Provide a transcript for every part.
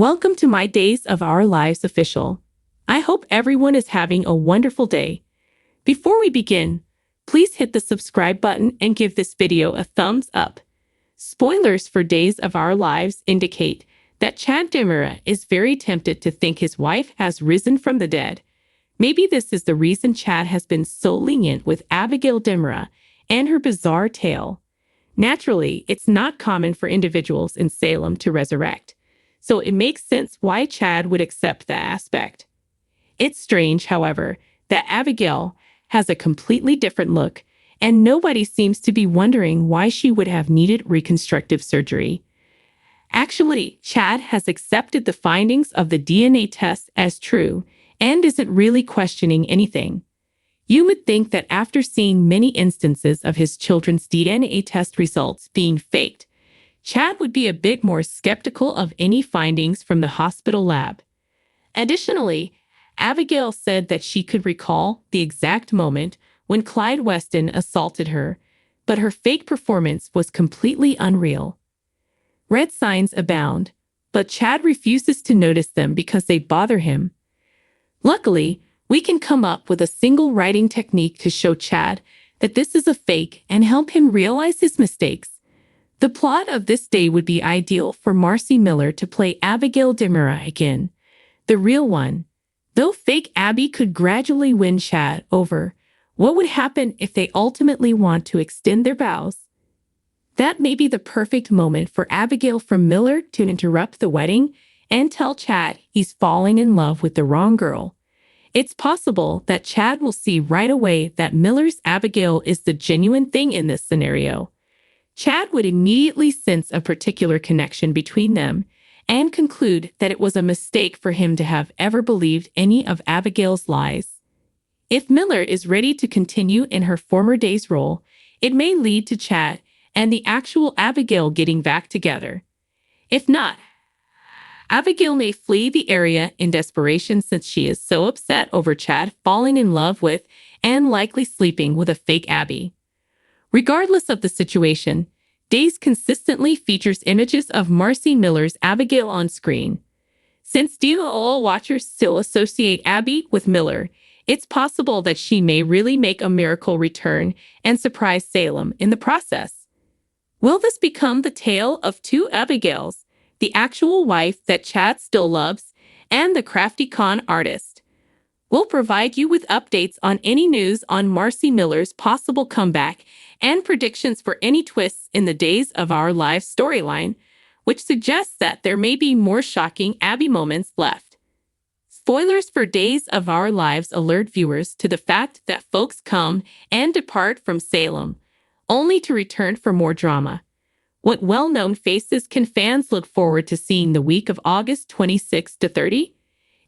Welcome to my Days of Our Lives official. I hope everyone is having a wonderful day. Before we begin, please hit the subscribe button and give this video a thumbs up. Spoilers for Days of Our Lives indicate that Chad Dimura is very tempted to think his wife has risen from the dead. Maybe this is the reason Chad has been so lenient with Abigail Dimura and her bizarre tale. Naturally, it's not common for individuals in Salem to resurrect, so it makes sense why Chad would accept that aspect. It's strange, however, that Abigail has a completely different look, and nobody seems to be wondering why she would have needed reconstructive surgery. Actually, Chad has accepted the findings of the DNA test as true and isn't really questioning anything. You would think that after seeing many instances of his children's DNA test results being faked, Chad would be a bit more skeptical of any findings from the hospital lab. Additionally, Abigail said that she could recall the exact moment when Clyde Weston assaulted her, but her fake performance was completely unreal. Red signs abound, but Chad refuses to notice them because they bother him. Luckily, we can come up with a single writing technique to show Chad that this is a fake and help him realize his mistakes. The plot of this day would be ideal for Marci Miller to play Abigail Dimura again, the real one. Though fake Abby could gradually win Chad over, what would happen if they ultimately want to extend their vows? That may be the perfect moment for Abigail from Miller to interrupt the wedding and tell Chad he's falling in love with the wrong girl. It's possible that Chad will see right away that Miller's Abigail is the genuine thing in this scenario. Chad would immediately sense a particular connection between them and conclude that it was a mistake for him to have ever believed any of Abigail's lies. If Miller is ready to continue in her former days role, it may lead to Chad and the actual Abigail getting back together. If not, Abigail may flee the area in desperation since she is so upset over Chad falling in love with and likely sleeping with a fake Abby. Regardless of the situation, Days consistently features images of Marci Miller's Abigail on screen. Since DOL watchers still associate Abby with Miller, it's possible that she may really make a miracle return and surprise Salem in the process. Will this become the tale of two Abigails, the actual wife that Chad still loves, and the crafty con artist? We'll provide you with updates on any news on Marci Miller's possible comeback and predictions for any twists in the Days of Our Lives storyline, which suggests that there may be more shocking Abby moments left. Spoilers for Days of Our Lives alert viewers to the fact that folks come and depart from Salem, only to return for more drama. What well-known faces can fans look forward to seeing the week of August 26 to 30?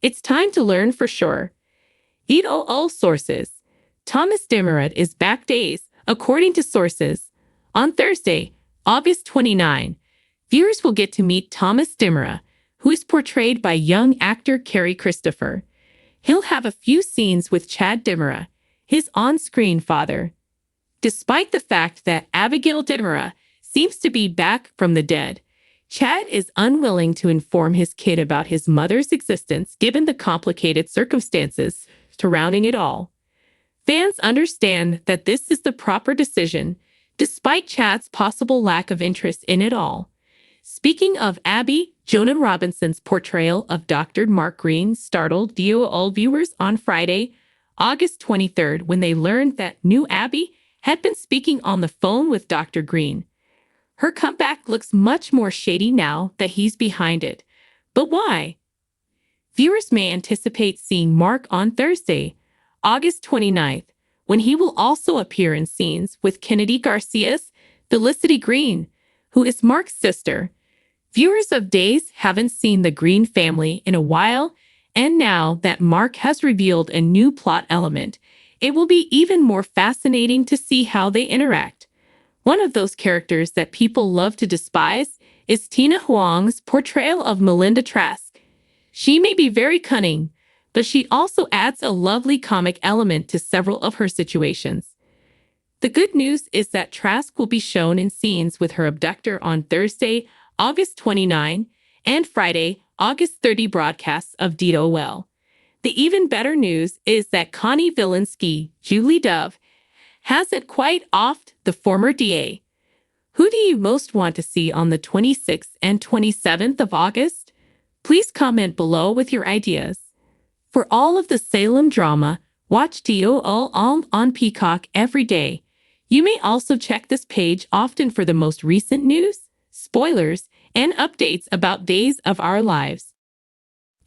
It's time to learn for sure. EOL sources. Thomas Dimura is back days, according to sources. On Thursday, August 29, viewers will get to meet Thomas Dimura, who is portrayed by young actor Kerry Christopher. He'll have a few scenes with Chad Dimura, his on-screen father. Despite the fact that Abigail Dimura seems to be back from the dead, Chad is unwilling to inform his kid about his mother's existence given the complicated circumstances surrounding it all. Fans understand that this is the proper decision, despite Chad's possible lack of interest in it all. Speaking of Abby, Jonah Robinson's portrayal of Dr. Mark Green startled DOL viewers on Friday, August 23rd, when they learned that new Abby had been speaking on the phone with Dr. Green. Her comeback looks much more shady now that he's behind it. But why? Viewers may anticipate seeing Mark on Thursday, August 29th, when he will also appear in scenes with Kennedy Garcia's Felicity Green, who is Mark's sister. Viewers of Days haven't seen the Green family in a while, and now that Mark has revealed a new plot element, it will be even more fascinating to see how they interact. One of those characters that people love to despise is Tina Huang's portrayal of Melinda Trask. She may be very cunning, but she also adds a lovely comic element to several of her situations. The good news is that Trask will be shown in scenes with her abductor on Thursday, August 29, and Friday, August 30 broadcasts of Dito Well. The even better news is that Connie Vilinski, Julie Dove, hasn't quite offed the former DA. Who do you most want to see on the 26th and 27th of August? Please comment below with your ideas. For all of the Salem drama, watch DOL on Peacock every day. You may also check this page often for the most recent news, spoilers, and updates about Days of Our Lives.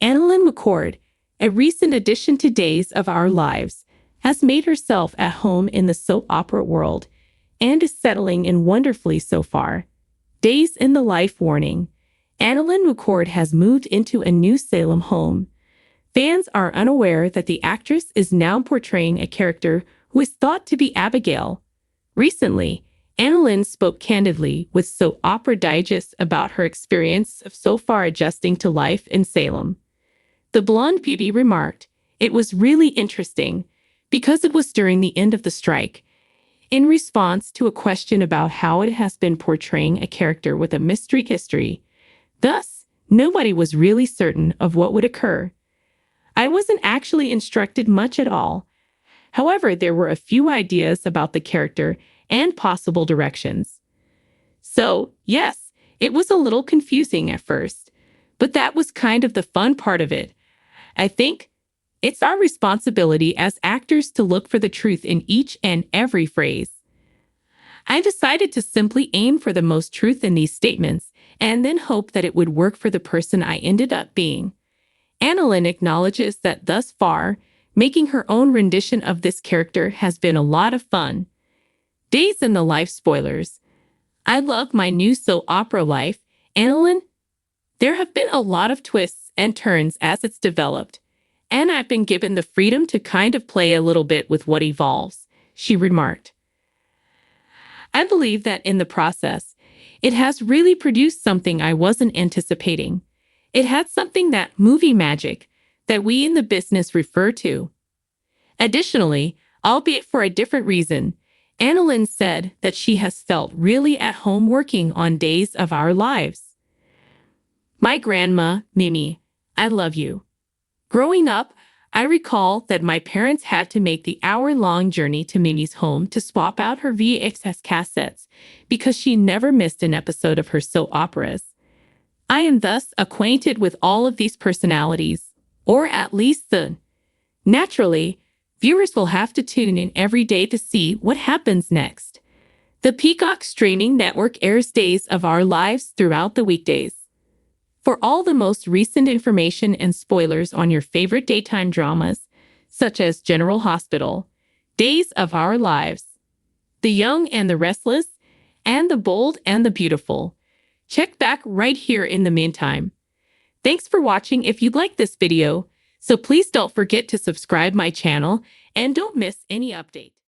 Annalyn McCord, a recent addition to Days of Our Lives, has made herself at home in the soap opera world and is settling in wonderfully so far. Days in the Life warning. Annalyn McCord has moved into a new Salem home. Fans are unaware that the actress is now portraying a character who is thought to be Abigail. Recently, Annalyn spoke candidly with Soap Opera Digest about her experience of so far adjusting to life in Salem. The blonde beauty remarked, "It was really interesting because it was during the end of the strike." In response to a question about how it has been portraying a character with a mystery history, thus, nobody was really certain of what would occur. "I wasn't actually instructed much at all. However, there were a few ideas about the character and possible directions. So, yes, it was a little confusing at first, but that was kind of the fun part of it. I think it's our responsibility as actors to look for the truth in each and every phrase. I decided to simply aim for the most truth in these statements and then hope that it would work for the person I ended up being." Annalyn acknowledges that thus far, making her own rendition of this character has been a lot of fun. Days in the Life spoilers. I love my new soap opera life, Annalyn. There have been a lot of twists and turns as it's developed, and I've been given the freedom to kind of play a little bit with what evolves, she remarked. I believe that in the process, it has really produced something I wasn't anticipating. It had something that movie magic that we in the business refer to. Additionally, albeit for a different reason, Annalyn said that she has felt really at home working on Days of Our Lives. My grandma, Mimi, I love you. Growing up, I recall that my parents had to make the hour-long journey to Mimi's home to swap out her VHS cassettes because she never missed an episode of her soap operas. I am thus acquainted with all of these personalities, or at least the. Naturally, viewers will have to tune in every day to see what happens next. The Peacock streaming network airs Days of Our Lives throughout the weekdays. For all the most recent information and spoilers on your favorite daytime dramas, such as General Hospital, Days of Our Lives, The Young and the Restless, and The Bold and the Beautiful, check back right here in the meantime. Thanks for watching. If you like this video, so please don't forget to subscribe my channel and don't miss any updates.